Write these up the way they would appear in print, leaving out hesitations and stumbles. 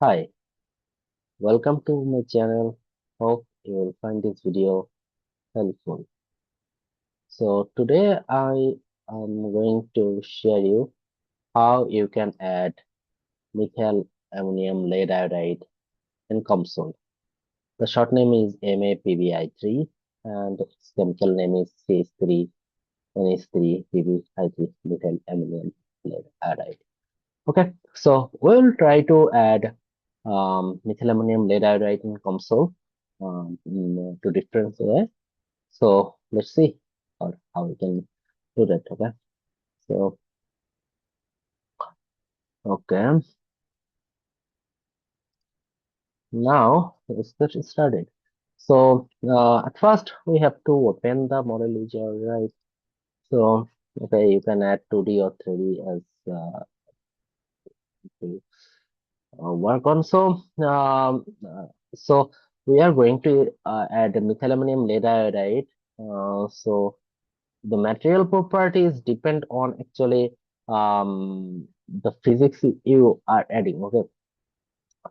Hi, welcome to my channel. Hope you will find this video helpful. So today I am going to share you how you can add methyl ammonium lead iodide in COMSOL. The short name is MAPbI3 and its chemical name is CH3NH3PbI3 methyl ammonium lead iodide. Okay, so we'll try to add methyl ammonium lead iodide in COMSOL in two different ways. So let's see how we can do that. Okay, so okay, now let's get started. So at first we have to open the model user, right? So okay, you can add 2D or 3D as to work on. So we are going to add methyl ammonium lead iodide. So the material properties depend on actually the physics you are adding. Okay,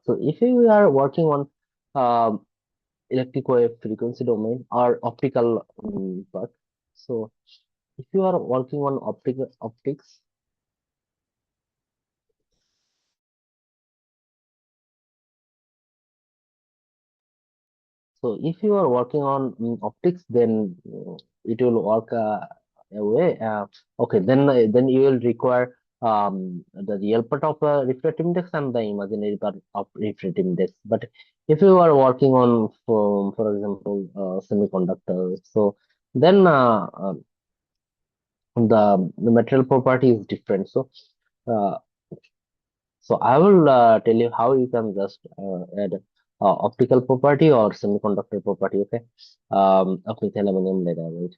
so if you are working on electric wave frequency domain or optical part, so if you are working on optics, so if you are working on optics, then it will work away. Okay, then you will require the real part of refractive index and the imaginary part of refractive index. But if you are working on, for example, semiconductor, so then the material property is different. Uh, so I will tell you how you can just add optical property or semiconductor property, okay, of methyl ammonium lead iodide.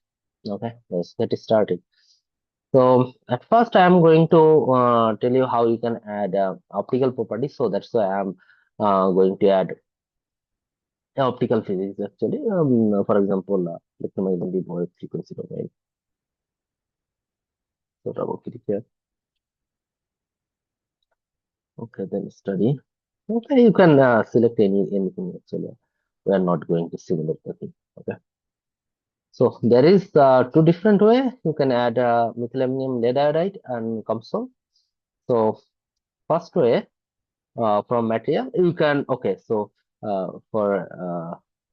Okay, let's get started. So at first, I am going to tell you how you can add optical property. So that's why I'm going to add optical physics actually. For example, electromagnetic wave frequency domain. So double click here. Okay, then study. Okay, you can select anything actually. We are not going to simulate the thing. Okay. So there is two different way you can add methylammonium lead iodide and COMSOL. So first way from material you can so for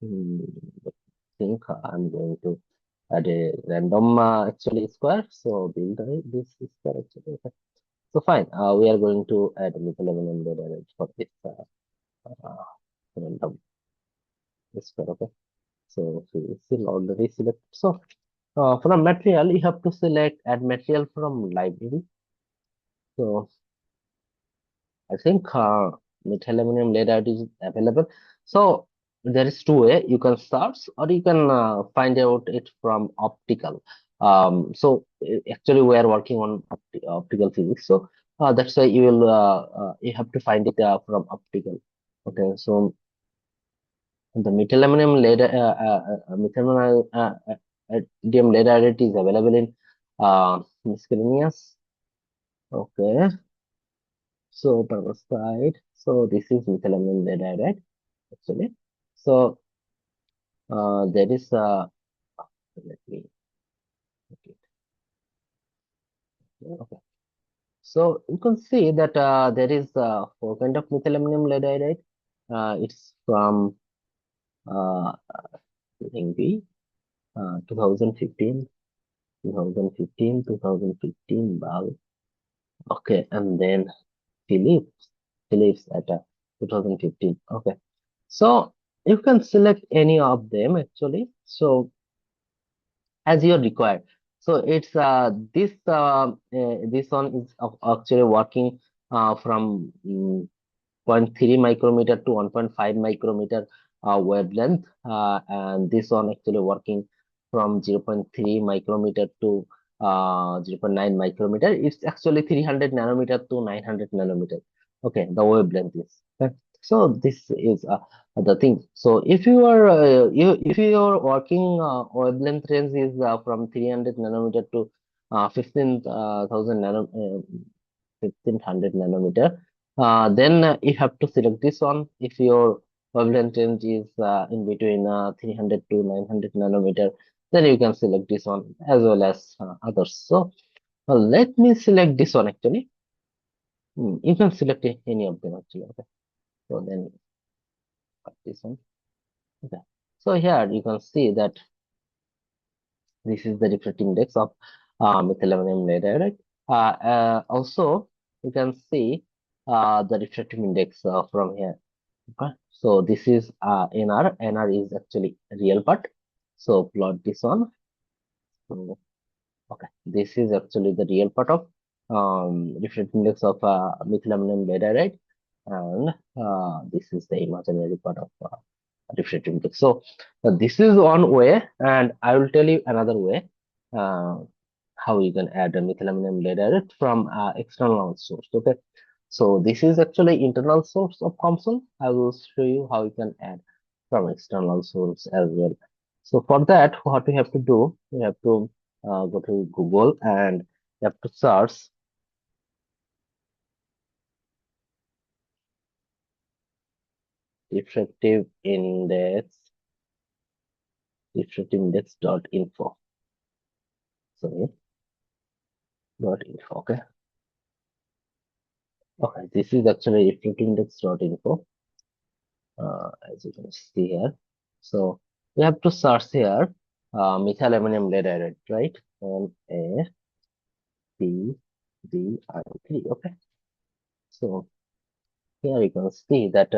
hmm, I think I'm going to add a random actually square. So build this square actually. Okay. So fine. We are going to add methylammonium lead iodide for this random square. Okay. So we will already select. So from material, you have to select add material from library. So I think methyl ammonium lead iodide is available. So there is two way you can search or you can find out it from optical. Actually we are working on optical physics. So that's why you have to find it from optical. Okay, so the methyl ammonium lead methyl ammonium lead iodide is available in miscellaneous. Okay, so perovskite. So this is methyl ammonium lead iodide actually. So there is let me okay. Okay. So you can see that there is four kind of methyl ammonium lead iodide. It's from uh, maybe 2015, 2015 bulb. Okay, and then Philips at 2015. Okay, so you can select any of them actually. So as you're required. So it's this one is actually working from zero point 0.3 micrometer to 1.5 micrometer wavelength, and this one actually working from 0.3 micrometer to 0.9 micrometer. It's actually 300 nanometer to 900 nanometer. Okay, the wavelength is. Okay. So this is the thing. So if you are working wavelength range is from 300 nanometer to 15,000 1500 nanometer. Then you have to select this one if your wavelength range is in between 300 to 900 nanometer. Then you can select this one as well as others. So let me select this one actually. You can select any of them actually. Okay. So then this one. Okay. So here you can see that this is the refractive index of methyl aluminum layer, right? Also, you can see the refractive index from here. Okay. So this is NR. NR is actually real part. So plot this one. Okay, this is actually the real part of refractive index of methyl aluminum layer, and this is the imaginary part of refractive index. So this is one way, and I will tell you another way uh, how you can add a methyl aluminum layer from external source. Okay, so this is actually internal source of COMSOL. I will show you how you can add from external source as well. So for that, what we have to do, we have to go to Google and you have to search refractive index, refractive index dot info. Sorry, dot info. Okay. Okay, this is actually refractive index dot info. As you can see here. So we have to search here methyl aluminum layer, right? MAPbI3. Okay. So here you can see that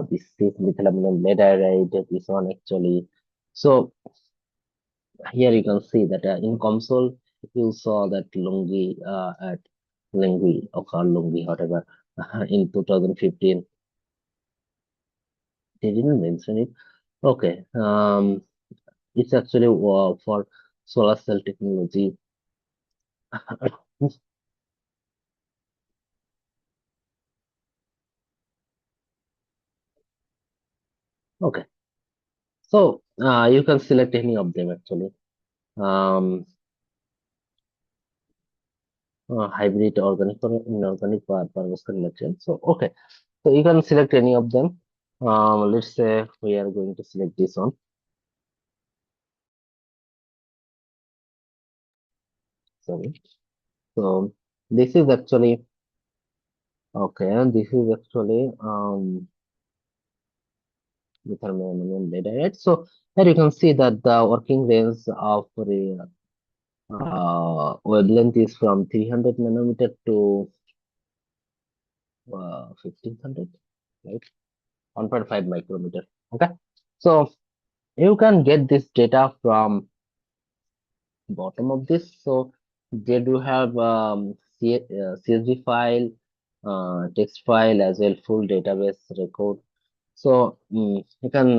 this is methyl aluminum layer, this one actually. So here you can see that in COMSOL, you saw that Lungi at Lingui or Lungi, whatever, in 2015. They didn't mention it. Okay. It's actually for solar cell technology. Okay. So you can select any of them actually. Hybrid, organic, or inorganic perovskite material. So okay. So you can select any of them. Let's say we are going to select this one. Sorry. So this is actually okay. This is actually methyl aluminum layer. So here you can see that the working range of the wavelength is from 300 nanometer to 1500, right? 1.5 micrometer. Okay. So you can get this data from bottom of this. So they do have CSV file, text file as well, full database record. So you can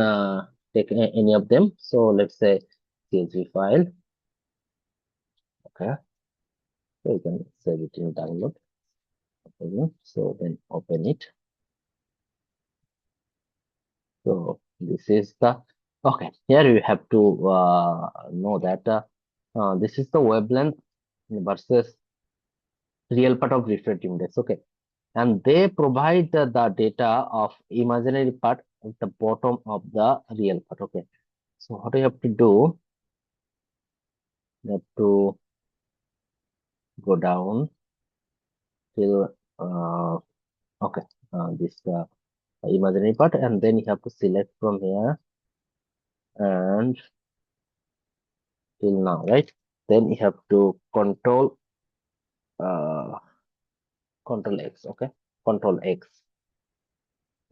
take any of them. So let's say CSV file. Okay, so you can save it in download. Okay. So then open it. So this is the okay. Here you have to know that this is the wavelength versus real part of refractive index. Okay, and they provide the data of imaginary part at the bottom of the real part. Okay, so what you have to do, you have to go down till okay, this imaginary part, and then you have to select from here and till now, right? Then you have to uh, control X. Okay, control X.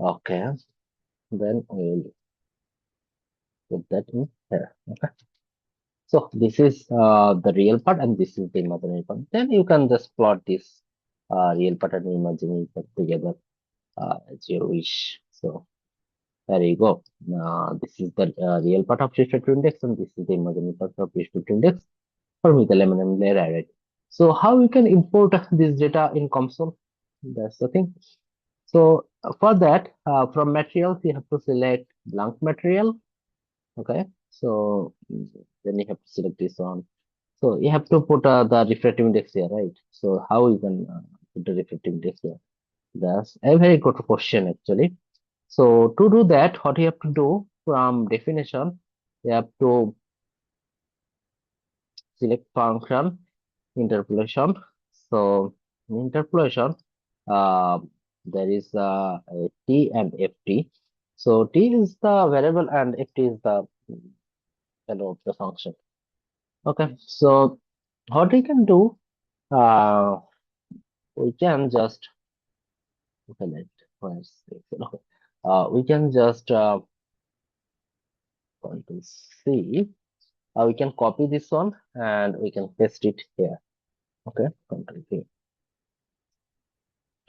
Okay, then we'll put that in here. Okay. So this is the real part and this is the imaginary part. Then you can just plot this real part and imaginary part together as you wish. So there you go. This is the real part of refractive index and this is the imaginary part of refractive index for methyl aluminum layer array. So how we can import this data in COMSOL? That's the thing. So for that, from materials, you have to select blank material. Okay. So then you have to select this one. So you have to put the refractive index here, right? So how you can put the refractive index here? That's a very good question actually. So to do that, what you have to do from definition, you have to select function interpolation. So in interpolation, uh, there is a t and ft. So t is the variable and ft is the value of the function. Okay, so what we can do, uh, we can just okay, okay. We can just Control C. We can copy this one and we can paste it here. Okay, Control V.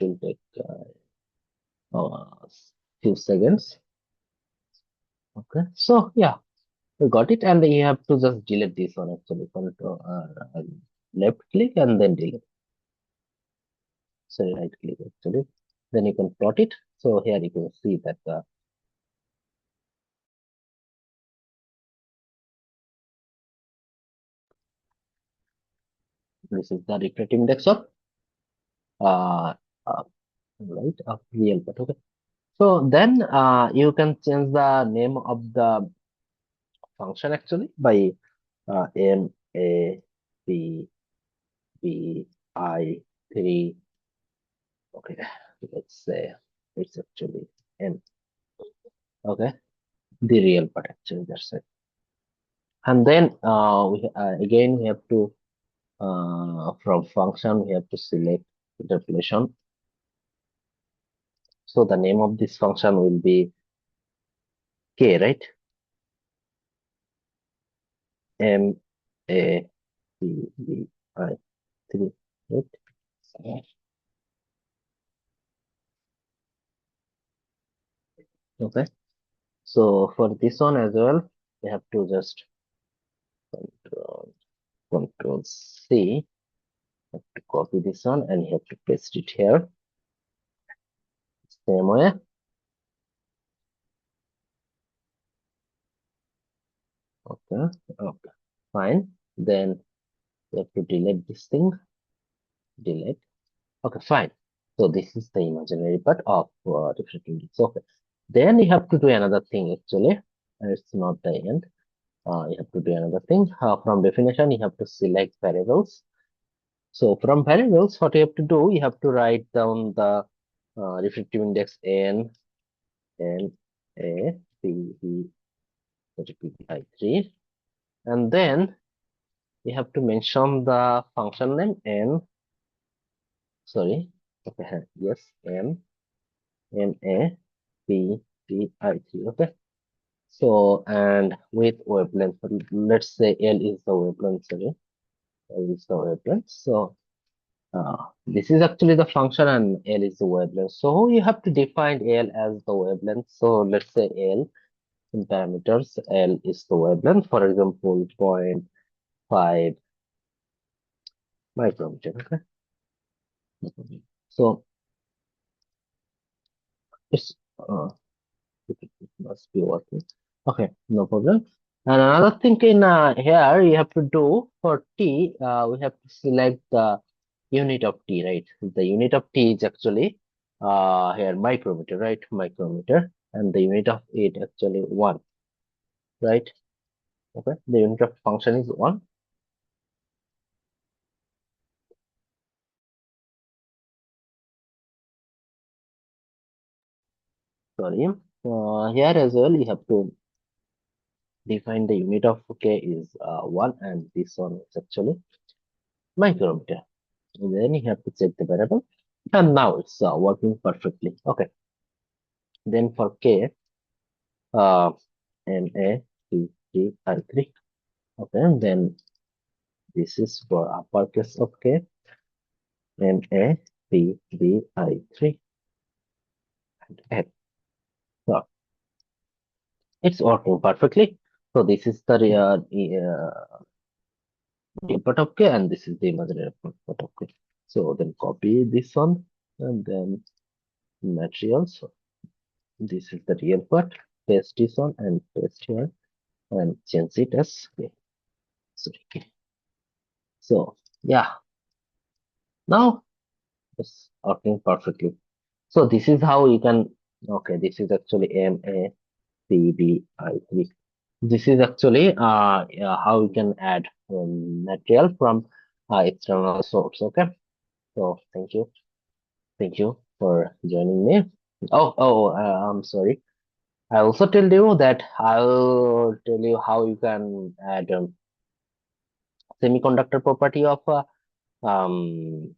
It will take few seconds. Okay, so yeah, we got it, and you have to just delete this one actually. Control left click and then delete. Sorry, right click actually. Then you can plot it. So here you can see that this is the refractive index of uh, uh right of real part. Okay. So then you can change the name of the function actually by MAPbI3. Okay, let's say it's actually M. Okay, the real part actually. That's it. And then again we have to from function we have to select interpolation. So the name of this function will be K, right? MAPbI3, right? Okay. So for this one as well, we have to just control, control C, have to copy this one and you have to paste it here. Same way. Okay, okay, fine. Then we have to delete this thing. Delete. Okay, fine. So this is the imaginary part of refracting this. Okay. Then you have to do another thing actually. It's not the end. You have to do another thing. From definition, you have to select variables. So from variables, what you have to do, you have to write down the refractive index n, a, p, b, PbI3, and then you have to mention the function name n. Sorry, okay, yes, a, p, b, I3. Okay. So and with wavelength, let's say L is the wavelength. Sorry, L is the wavelength. So this is actually the function and L is the wavelength. So you have to define L as the wavelength. So let's say L in parameters, L is the wavelength, for example, 0.5 micrometer. Okay. So it's it must be working. Okay, no problem. And another thing in here you have to do for T, we have to select the unit of T, right? The unit of T is actually here micrometer, right? Micrometer, and the unit of it actually 1, right? Okay, the unit of function is 1. Sorry. Here as well you have to define the unit of K is 1, and this one is actually micrometer. And then you have to check the variable, and now it's working perfectly. Okay. Then for K, uh, MAPbI3. Okay, and then this is for uppercase of K, MAPbI3 and F. So it's working perfectly. So this is the input of K, and this is the imaginary output of K. So then copy this one, and then materials. So this is the real part. Paste this one and paste here, and change it as K. Sorry, K. So yeah, now it's working perfectly. So this is how you can, okay, this is actually MAPbI3. This is actually how you can add material from external source. Okay. So thank you for joining me. I'm sorry. I also tell you that I'll tell you how you can add semiconductor property of um,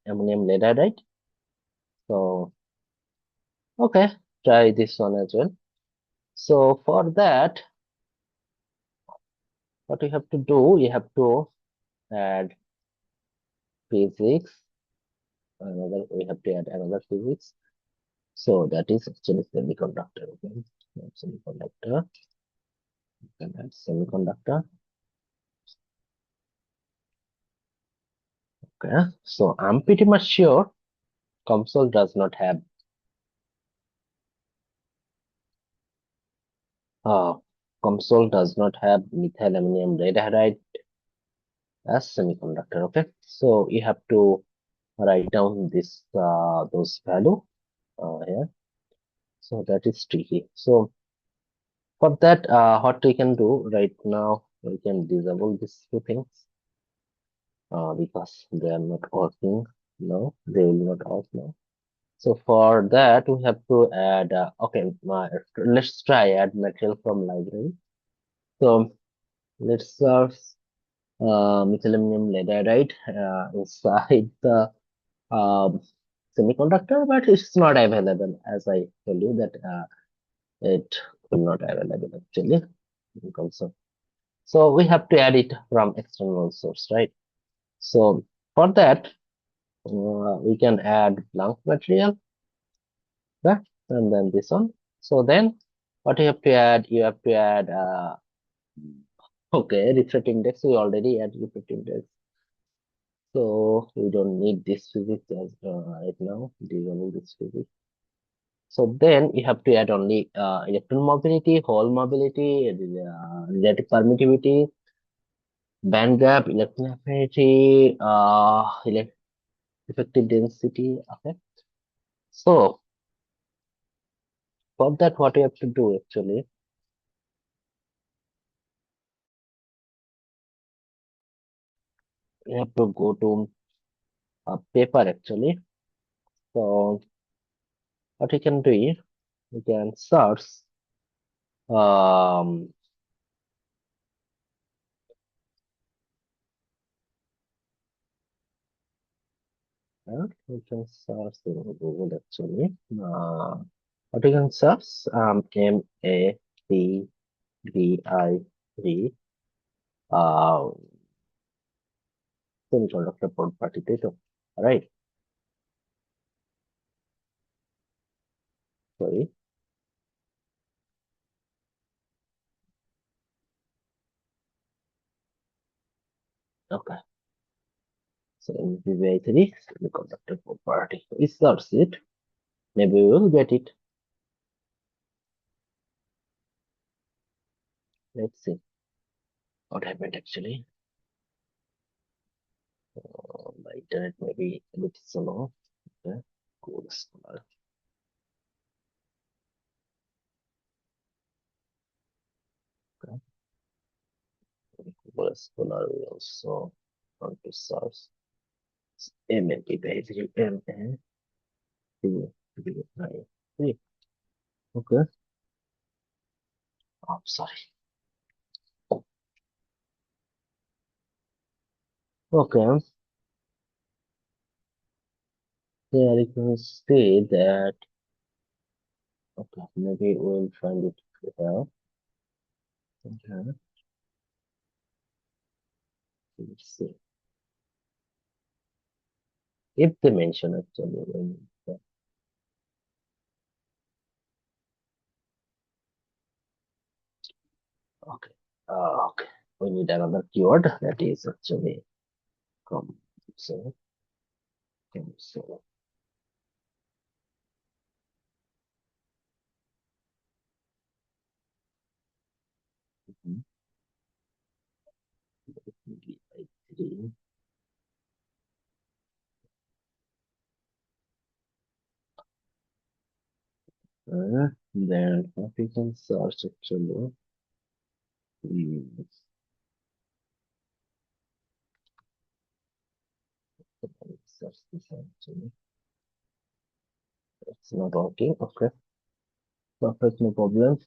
ammonium lead iodide. So okay, try this one as well. So for that, what you have to do, you have to add physics. Another, we have to add another physics. So that is actually semiconductor. Okay, semiconductor. You can add semiconductor. Okay, so I'm pretty much sure COMSOL does not have uh, COMSOL does not have methyl ammonium dihalide as semiconductor. Okay, so you have to write down this those value here. So that is tricky. So for that, what we can do right now, we can disable these two things because they are not working. No, they will not work now. So for that, we have to add. Okay, let's try add material from library. So let's search methylaminum lead iodide inside the um, semiconductor, but it's not available. As I told you that it will not available actually. Also. So we have to add it from external source, right? So for that, we can add blank material, yeah, and then this one. So then, what you have to add? You have to add. Okay, refractive index. We already add refractive index. So we don't need this physics as right now. Disable this physics. So then you have to add only electron mobility, hole mobility, relative permittivity, band gap, electron affinity, effective density. Okay. So for that, what you have to do actually, you have to go to a paper actually. So what you can do is you can search um, you can search in Google actually. What you can search MAPbI3 uh, semiconductor property data. Right? Sorry. Okay. So MAPbI3 semiconductor property. We search it. Maybe we will get it. Let's see what happened actually. My internet may be a bit slow. Okay. Cool. Okay. Google Scholar we also want to search MAPbI3 MAPbI3. Okay. I'm sorry. Okay. There you can see that. Okay. Maybe we'll find it here. Okay. Let's see. If they mention actually. Okay. Okay. We need another keyword that is actually come. So, so. Mhm. I3. Then we can search actually. Hmm, search this actually. It's not working. Okay, perfect, no problem.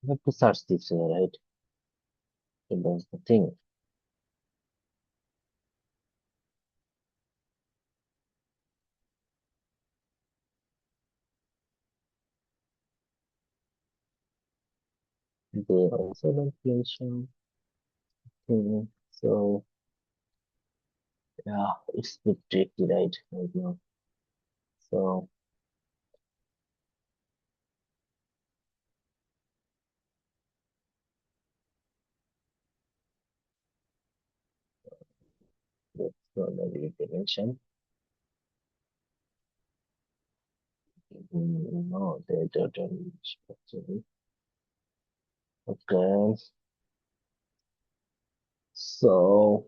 I have to search this way, right? So that's the thing. They also don't mention thing. So yeah, it's a bit tricky, right now. So that's not maybe they mention. No, they don't mention actually. Okay, so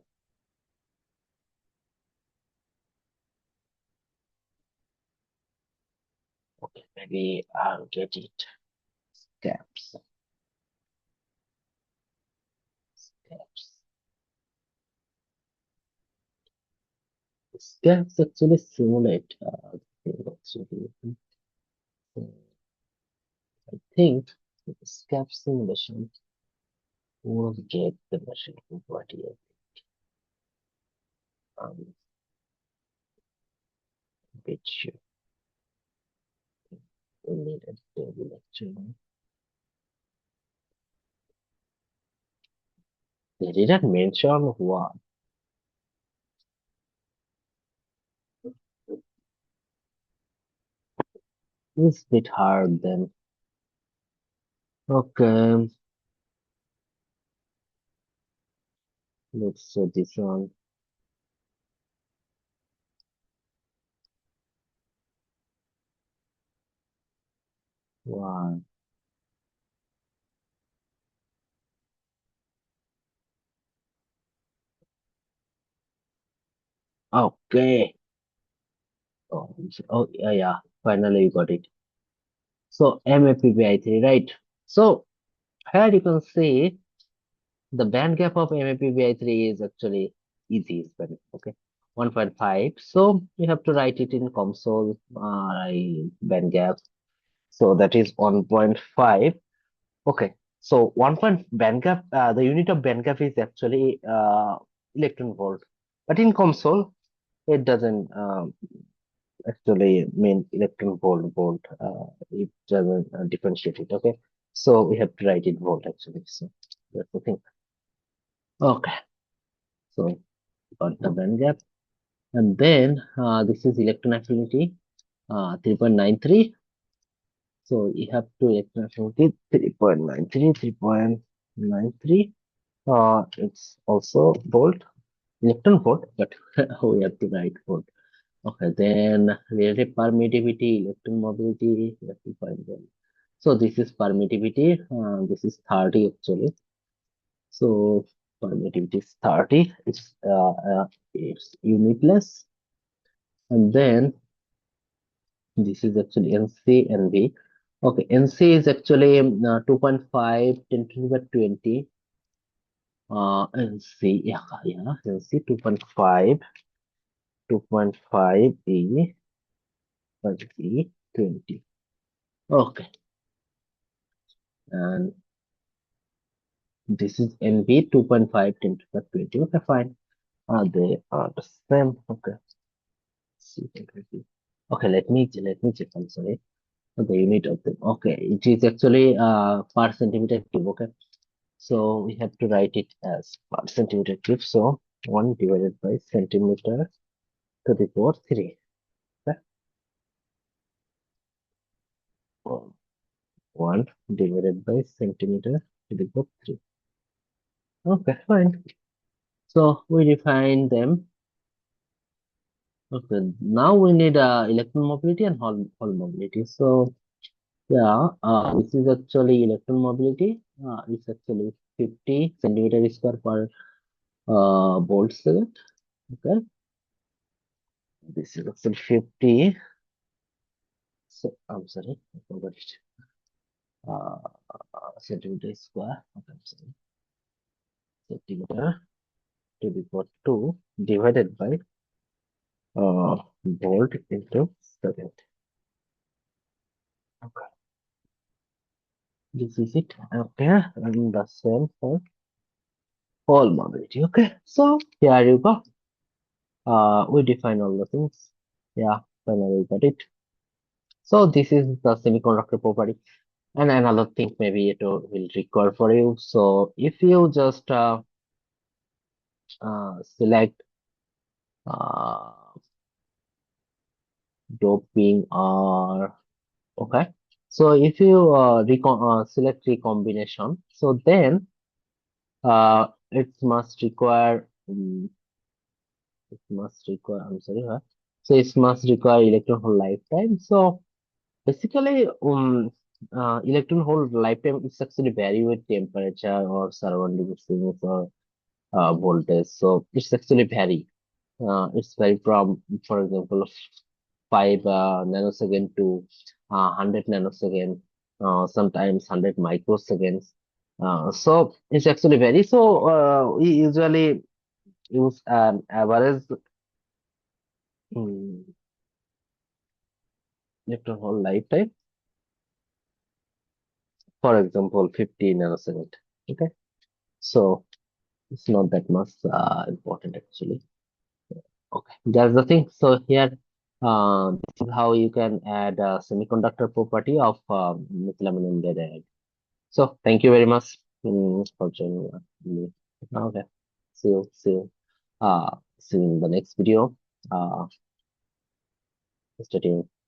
okay, maybe I'll get it. Caps, caps. Caps actually simulate thing actually. So I think the scap simulation will get the machine property. Um, bit sure we need a table actually. They didn't mention what. It's a bit hard then. Okay, let's set this on. One. Okay. Oh, yeah, yeah. Finally, you got it. So MAPbI3, right? So here you can see the band gap of MAPbI3 is actually easy, okay, 1.5. So you have to write it in COMSOL band gap. So that is 1.5. Okay. So 1 point band gap, the unit of band gap is actually electron volt. But in COMSOL, it doesn't actually mean electron volt. It doesn't differentiate it. Okay. So we have to write it volt actually. So that's the thing. Okay. So got the band gap. And then this is electron affinity 3.93. So you have to electron affinity 3.93, 3.93. It's also volt, electron volt, but we have to write volt. Okay, then relative permittivity, electron mobility, we have to find them. So this is permittivity. This is 30 actually. So permittivity is 30. It's unitless. And then this is actually NC and V. Okay, NC is actually 2.5 10 to the power 20. NC, yeah, NC 2.5 E per E 20. Okay, and this is NV 2.5 10 to the power 20. Okay, fine. They are the same. Okay, see, okay, let me check. I'm sorry. The unit of them. Okay, it is actually per centimeter cube. Okay. So we have to write it as per centimeter cube. So 1 divided by centimeter to the power 3. Okay? 1 divided by centimeter to the power 3. Okay, fine. So we define them. Okay, now we need electron mobility and Hall mobility. So Yeah, this is actually electron mobility. It's actually 50 centimeter square per volt second. Okay, this is actually 50. So I'm sorry, I forgot it. Uh, centimeter square. Okay, I'm sorry, centimeter to the power 2 divided by volt into second. Okay, this is it. Okay, and the same for all mobility. Okay, so here you go. We define all the things. Yeah, finally we got it. So this is the semiconductor property. And another thing maybe it will require for you. So if you just select uh, doping or okay. So if you select recombination, so then it must require I'm sorry, huh? So it must require electron hole lifetime. So basically, electron hole lifetime is actually vary with temperature or surrounding things or voltage. So it's actually vary. It's vary from, for example, 5 nanosecond to 100 nanosecond, sometimes 100 microseconds. So it's actually vary. So we usually use an average um, electron hole lifetime. For example, 50 nanosecond. Okay, so it's not that much important actually. Okay, that's the thing. So here, this is how you can add a semiconductor property of methylamine dioxide. So thank you very much for joining me. Okay, see you in the next video. Stay tuned.